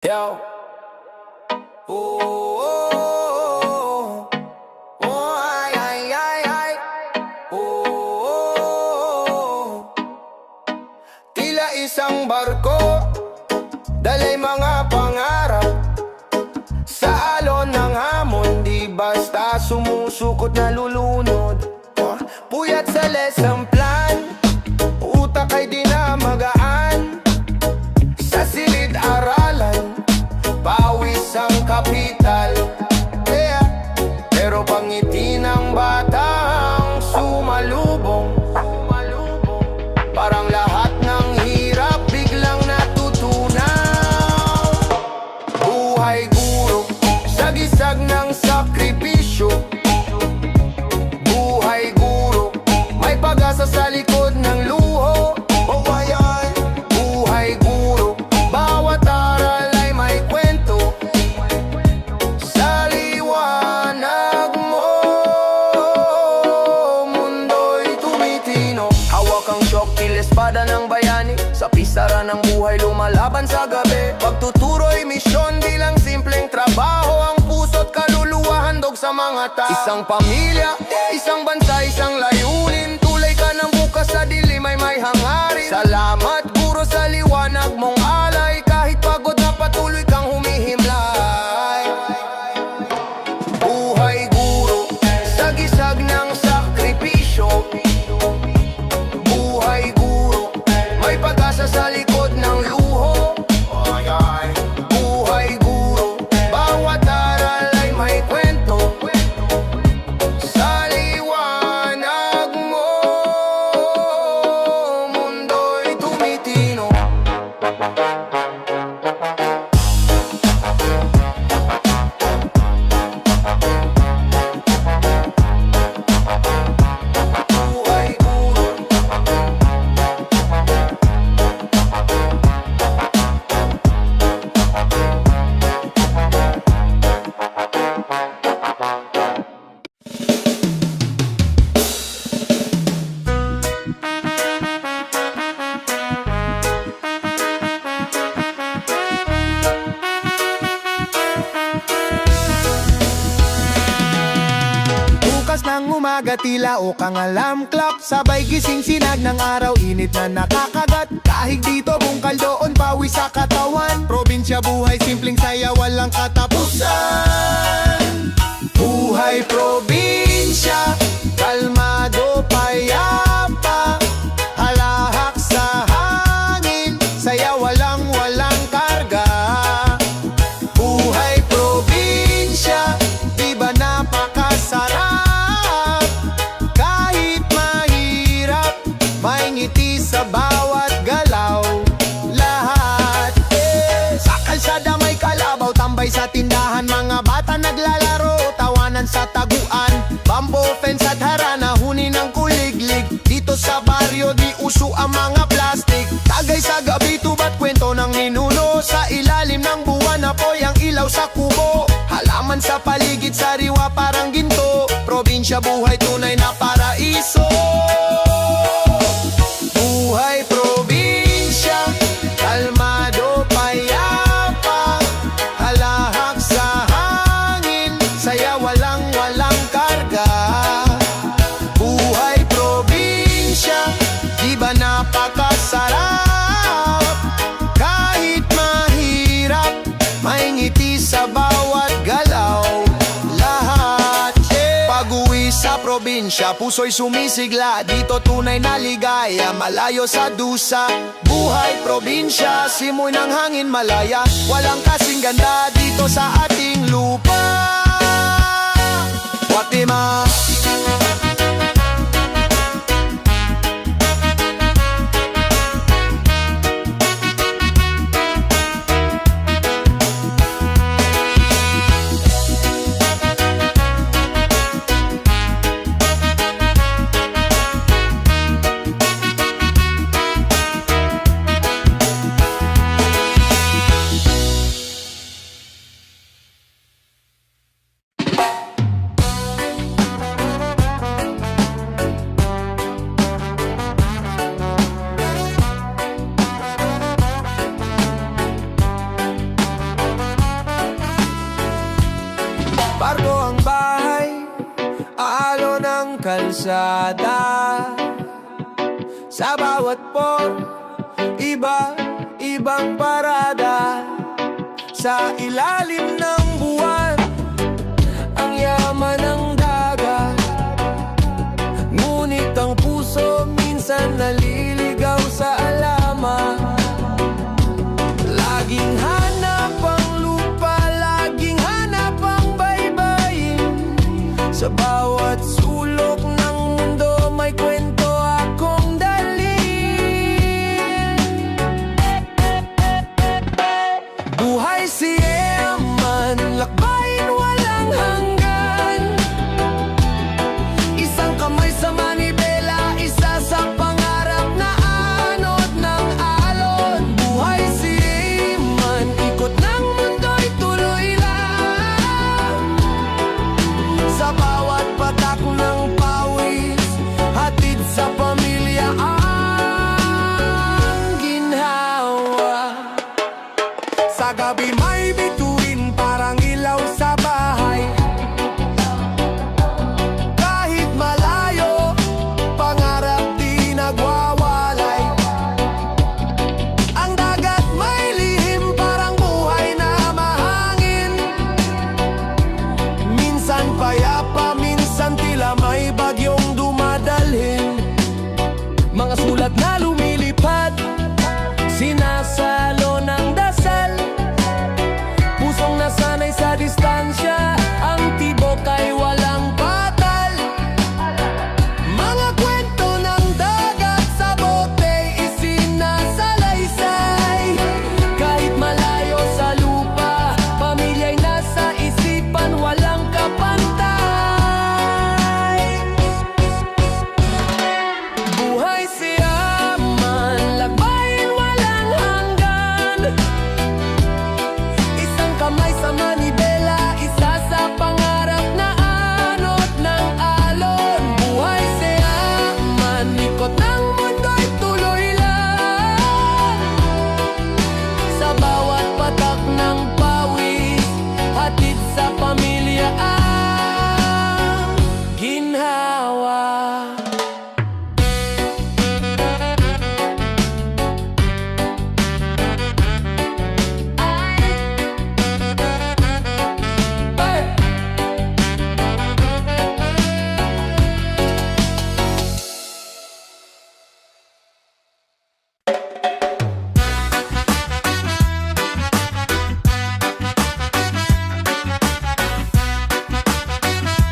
Yo. Oh, oh, oh, oh, ay, ay, ay, ay. Oh, oh, oh. Tila isang barko, dalay mga pangarap. Sa alon ng hamon, di basta sumusukot na lulunod. Puyat sa lesson plan, utak ay di na magaan. Sa silid aralan, pawis ang kapital, yeah. Pero pangiti ng batang sumalubong, parang lahat ng hirap biglang natutunaw. Buhay guro, sagisag ng sakripisyo. Buhay guro, may pag-asa sa likod ng luho. Oh, ay, ay. Buhay guro, bawat aral ay may kwento. Sa liwanag mo, mundo'y tumitino. Hawak ang syok, espada ng bayani. Sa pisara ng buhay lumalaban sa gabi. Pagtuturo'y misyon, di lang simpleng trabaho. Ang puso't kaluluwa handog sa mga tao. Isang pamilya, isang bansa, isang layunin. Tulay ka ng bukas sa dilim ay may hangarin. Salamat guro sa liwanag mong alay. Kahit pagod na patuloy kang humihimlay. Buhay guro, sagisag ng sakripisyo. Buhay guro, may pag-asa sa likod ng luho. Buhay guro, bawat aral ay may kwento. Sa liwanag mo, mundo'y tumitino. Buhay guro, bukas ng umaga tila o kang alarm clock. Sabay gising sinag ng araw, init na nakakagat. Kahig dito bungkal doon, pawis sa katawan. Probinsya buhay, simpleng saya, walang katapusan. Buhay probinsya, kalmado, payapa. Halahak sa hangin, saya walang karga. Buhay probinsya, di ba napakasarap? Kahit mahirap, may ngiti sa bawat galaw. Lahat, sa kalsada may kalabaw, tambay sa tindahan. Mga bata naglalaro, tawanan sa taguan. Bamboo fence at harana, huni ng kuliglig. Dito sa baryo, di uso ang mga plastic. Tagay sa gabi, tubat kwento ng ninuno. Sa ilalim ng buwan, apoy ang ilaw sa kubo. Halaman sa paligid, sariwa parang ginto. Probinsya buhay, tunay na paraiso. Buhay probinsya, kalmado, payapa. Halahak sa hangin, saya walang karga. Buhay probinsya, di ba napakasarap? Kahit mahirap, may ngiti sa bawat galaw. Lahat, pag-uwi sa probinsya, puso'y sumisigla. Dito tunay na ligaya, malayo sa dusa. Buhay probinsya, simoy ng hangin malaya. Walang kasing ganda dito sa ating lupa. Guatemala. kalsada. Sa bawat port, iba-ibang parada. Sa ilalim ng buwan, ang yaman ng dagat. Ngunit ang puso minsan naliligaw sa alaman. Laging hanap ang lupa, laging hanap ang baybayin. Sa bawat sulok ng mundo may kwento akong dalhin. Buhay siya man, lakbayin walang hanggan. Isang kamay sa manibela, isa sa pangarap na anod ng alon. Buhay siya man, ikot ng mundo'y tuloy lang. Sa bawat patak ng pawis, hatid sa pamilya ang ginhawa. Sa gabi may bituin parang ilaw sa bahay. Kahit malayo, pangarap di nagwawalay. Ang dagat may lihim parang buhay na mahangin. Minsan payapa, minsan tila may bagyong dumadalhin. Mga sulat na lumilipad, sinasalo ng dasal. Pusong nasanay sa distansya, ang tibok ay walang patal. Mga kwento ng dagat sa bote, isinasalaysay. Kahit malayo sa lupa, pamilya'y nasa isipan, walang kapantay. Buhay siya man, lakbayin walang hanggan. Isang kamay sa manibela, isa sa pangarap na anod ng alon. Buhay siya man, ikot ng mundo'y tuloy lang. Sa bawat patak ng pawis, hatid sa pamilya ang ginhawa.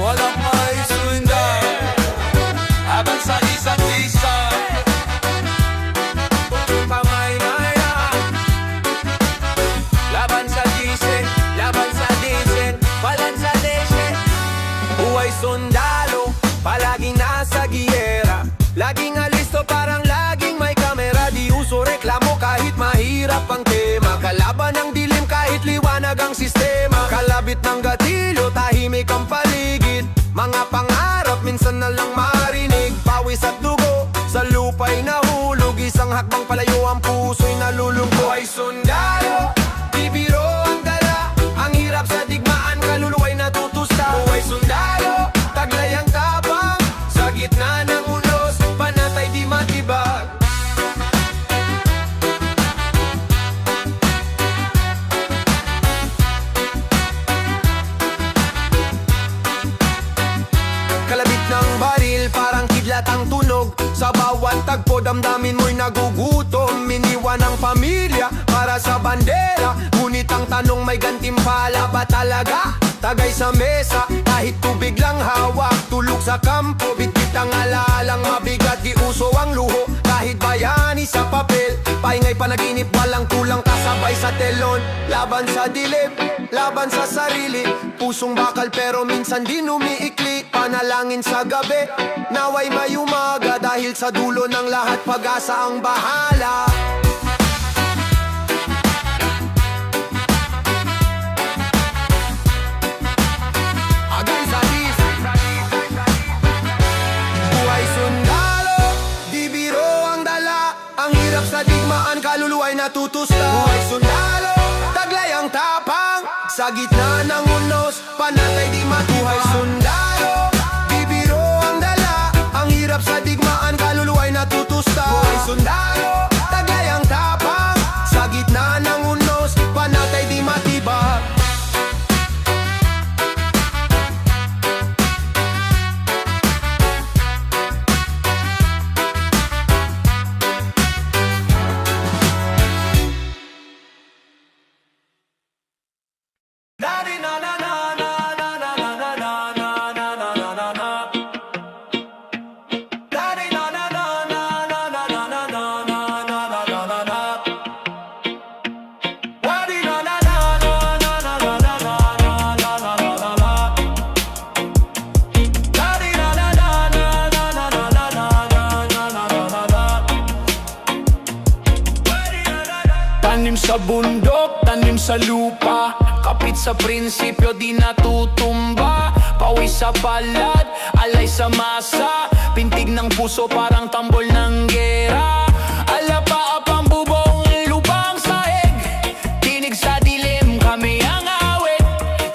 Walang may sundan habang sa isa't isa. Kamay na yan, laban sa diesel, laban sa diesel, walang sa desye. Buhay sundalo, palaging nasa giyera. Laging alisto, parang laging may kamera. Di uso reklamo kahit mahirap ang tema. Kalaban ng dilim kahit liwanag ang sistema. Kalabit ng gatilyo, tahimik ang paligid. Mga pangarap minsan na lang marinig. Pawis at dugo, sa lupa'y nahulog. Isang hakbang palayo, ang puso'y nalulungkot. Buhay sundalo, di biro ang dala. Ang hirap sa digmaan, kaluluwa'y natutusta. Buhay sundalo, taglay ang tapang. Sa gitna ng unos, panatay di matibag. Kalabit ng baril, parang kidlat ang tunog. Sa bawat tagpo, damdamin mo'y nagugutom. Iniwan ang pamilya para sa bandera. Ngunit ang tanong, may gantimpala ba talaga? Tagay sa mesa, kahit tubig lang hawak. Tulog sa kampo, bitbit ang alaalang mabigat. Di uso ang luho, kahit bayani sa papel. Paingay panaginip, walang kulang kasabay sa telon. Laban sa dilim, laban sa sarili. Pusong bakal pero minsan din umiikli. Panalangin sa gabi, naway may umaga. Dahil sa dulo ng lahat, pag-asa ang bahala. Agay sa diesel, buhay sundalo, di biro ang dala. Ang hirap sa digmaan, kaluluwa'y natutusta. Buhay sundalo, taglay ang tapang. Sa gitna ng unos, panatay di matuhay. Sundalo, di biro ang dala. sundalo, tagayang tapang, sa gitna ng unos, panatay di matibag. Tanim sa bundok, tanim sa lupa, kapit sa prinsipyo di natutumba. Pawis sa palad, alay sa masa, pintig ng puso parang tambol ng gera. Alapaap ang bubong, lupang sahig, tinig sa dilim, kami ang awit.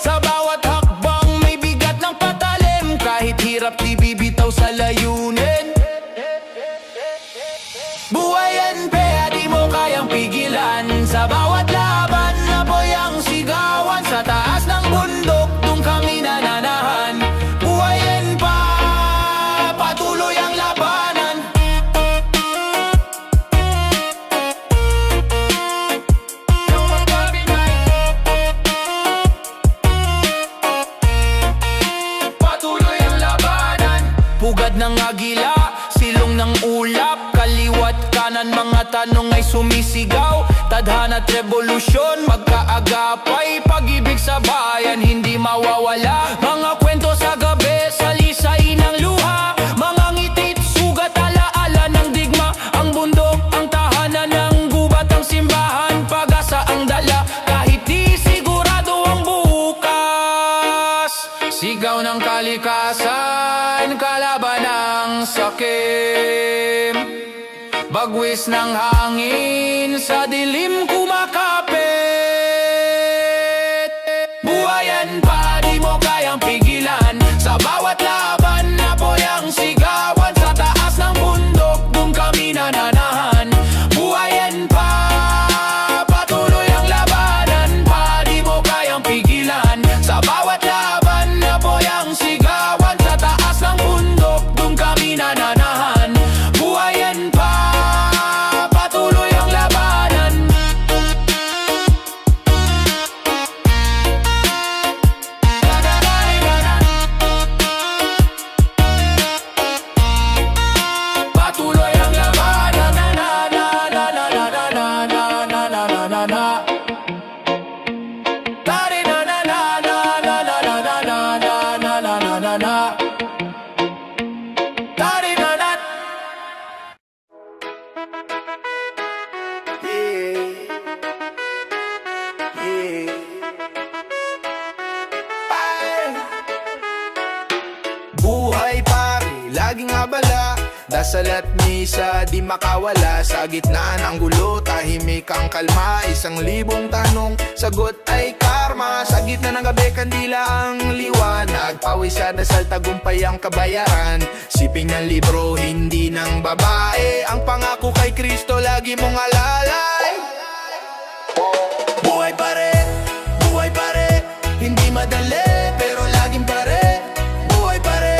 Sa bawat hakbang may bigat ng patalim, kahit hirap di bibitaw sa layunin. Buhayan pe, di mo kayang pigilan, sa bawat laban apoy ang sigawan. Sa taas ng bundok, dun kami nananahan. Buhayan pa, patuloy ang labanan. Patuloy ang labanan. Pugad ng agila, silong ng ulap, kaliwat kanan mga tanong ay sumisigaw. Tadhana at revolusyon, magkaagapay, pag-ibig sa bayan hindi mawawala. Mga kwento sa gabi, salisay ng luha, mga ngitit, sugat, alaala ng digma. Ang bundok, ang tahanan ng gubat, ang simbahan, pag-asa ang dala, kahit di sigurado ang bukas. Sigaw ng kalikasan, kalaban ng sakim, bagwis ng hangin, sa dilim kumakapit. Buhayan pa, di mo kayang pigilan, sa bawat laban apoy ang sigawan. Sa taas ng bundok, dun kami nananahan. Buhayan pa, patuloy ang labanan pa, di mo kayang pigilan, sa bawat laban apoy ang sigawan. Sa taas ng bundok, dun kami nananahan. Buhayan pa, patuloy ang labanan. Patuloy ang labanan. Na na na na na na na na na na na na na. Tari na na na na na na na na na na na na na na. Tari na na. Buhay pare, laging abala, dasal at misa di makawala. Sa gitna ng gulo, tahimik ang kalma. 1,000 tanong, sagot ay karma. Sa gitna ng gabi, kandila ang liwanag. Pawis sa dasal, tagumpay ang kabayaran. Siping ng libro, hindi ng babae. Ang pangako kay Kristo, lagi mong alalay. Buhay pare, hindi madali, pero laging pare. Buhay pare,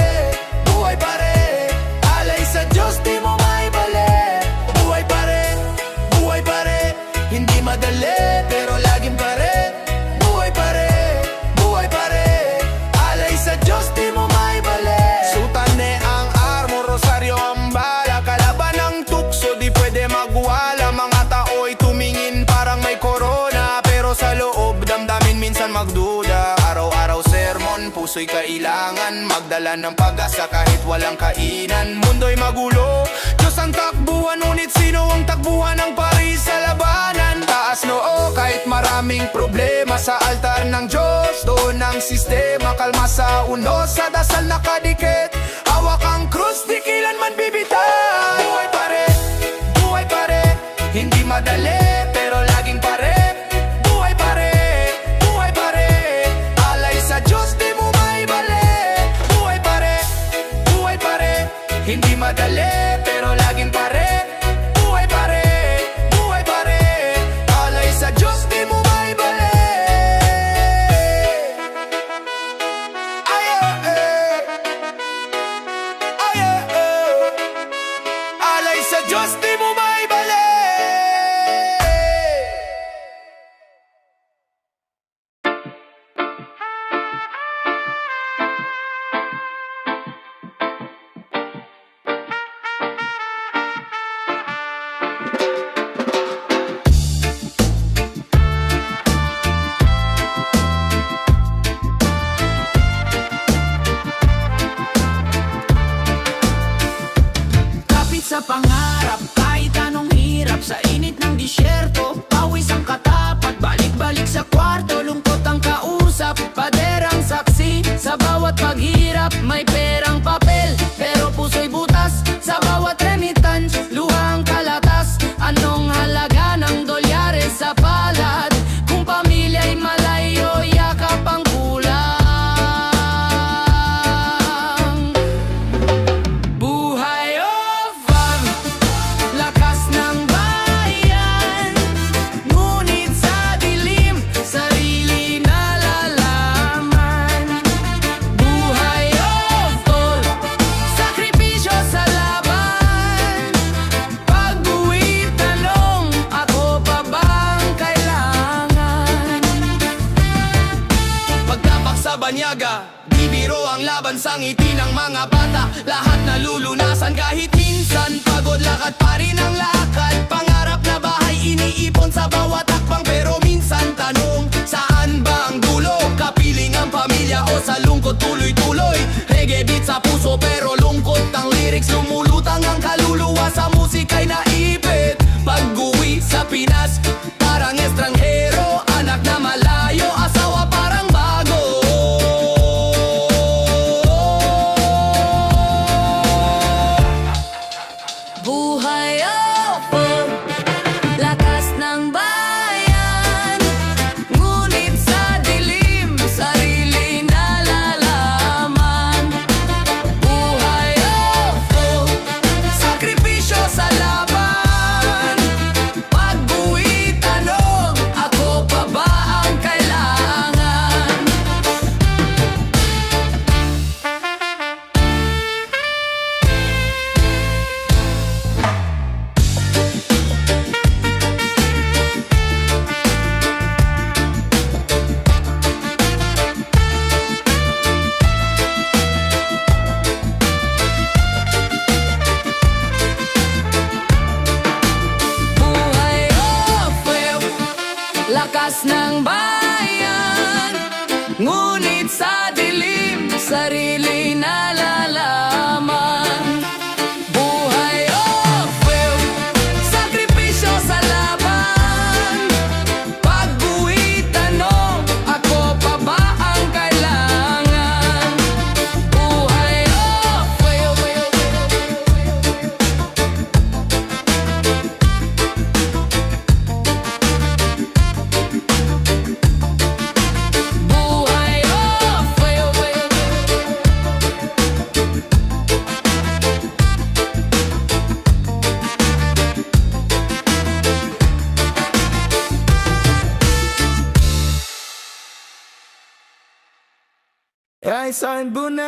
alay sa Diyos, di mo maibali. Buhay pare, hindi madali, pero laging pare. Buhay pare, alay sa Diyos, di mo maibali. Sutane ang armo, rosaryo ang bala, kalaban ng tukso, di pwede magwala. Mga tao'y tumingin parang may corona, pero sa loob damdamin minsan magduda. Araw-araw sermon, puso'y kailangan magdala ng pag-asa kahit walang kainan. Mundo'y magulo, Diyos ang takbuhan, ngunit sino ang takbuhan ng Paris sa labanan? Taas noo kahit maraming problema, sa altar ng Diyos doon ang sistema. Kalma sa unos, sa dasal nakadikit, hawak ang krus, di kailanman bibitaw. Buhay pare, hindi madali, pero laging pare. Buhay pare, alay sa Diyos, di mo maibali. Buhay pare, hindi madali, pero laging pare. banyaga. Di biro ang laban sa ngiti ng mga bata. Lahat nalulunasan kahit minsan pagod, lakad pa rin ang lakad. Pangarap na bahay iniipon sa bawat hakbang, pero minsan tanong, saan ba ang dulo? Kapiling ang pamilya o sa lungkot tuloy-tuloy? Reggae beat sa puso pero lungkot ang lyrics. Lumulutang ang kaluluwa sa musika'y naipit. Pag-uwi sa Pinas, parang estranghero. Anak na malayo, asawa parang bago. Buhay ako, lakas ng bayan. Ngunit sa dilim, sarili nalalaman. Buhay ako, sakripisyo sa laban. Pag-uwi tanong, ako pa ba ang kailangan? Buhay ako, lakas ng bayan. Ngunit sa dilim, sarili nalalaman. Buhay ako, sakripisyo sa laban. Pag-uwi tanong, ako pa ba ang kailangan? Buhay ako, buhay Rise and night.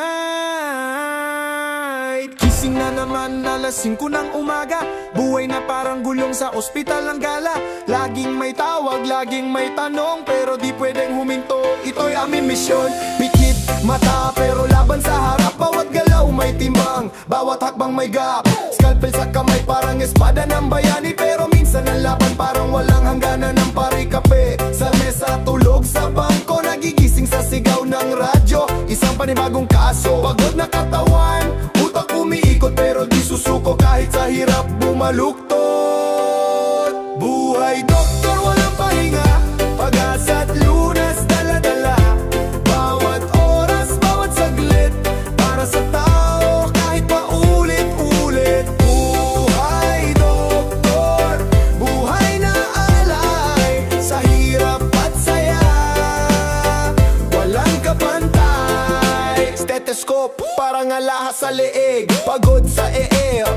Gising na naman, alas 5 ng umaga. Buhay na parang gulong sa ospital ng gala. Laging may tawag, laging may tanong, pero di pwedeng huminto, ito'y aming misyon. Pikit mata pero laban sa harap. Bawat galaw may timbang, bawat hakbang may gap. Scalpel sa kamay parang espada ng bayani, pero minsan ang laban parang walang hangganan ng pare-kape. Sa mesa, tulog sa bangko, nagigising sa sigaw ng radyo. Isang panibagong kaso, pagod na katawan, utak umiikot pero di susuko kahit sa hirap bumaluktot. Buhay doktor, walang pahinga, pag-asa at Lunas, dala-dala. Bawat oras, bawat saglit, para sa tao kahit paulit-ulit. Buhay doktor, buhay na alay, sa hirap at saya, walang kapantay. Stethoscope, parang alahas sa leeg, pagod sa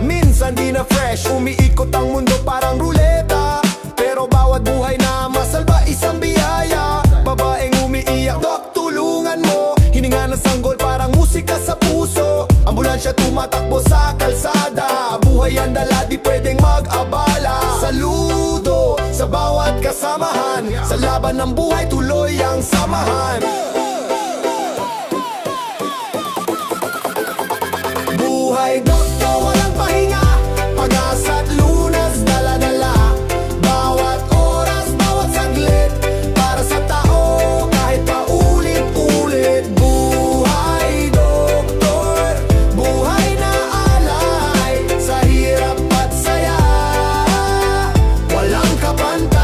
minsan di na fresh. Umiikot ang mundo parang ruleta, pero bawat buhay na masalba isang biyaya. Babaeng umiiyak, dok tulungan mo. Hininga ng sanggol parang musika sa puso. Ambulansya tumatakbo sa kalsada. Buhay ang dala, di pwedeng mag-abala. Saludo sa bawat kasamahan, sa laban ng buhay tuloy ang samahan. Buhay doktor, walang pahinga, pag-asa at Lunas, dala-dala. Bawat oras, bawat saglit, para sa tao kahit paulit-ulit. Buhay doktor, buhay na alay, sa hirap at saya, walang kapantay.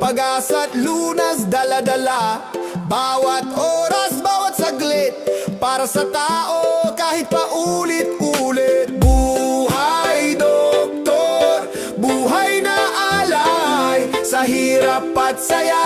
Pag-asa at Lunas, dala-dala. Bawat oras, bawat saglit, para sa tao kahit paulit-ulit. Buhay doktor, buhay na alay, sa hirap at saya,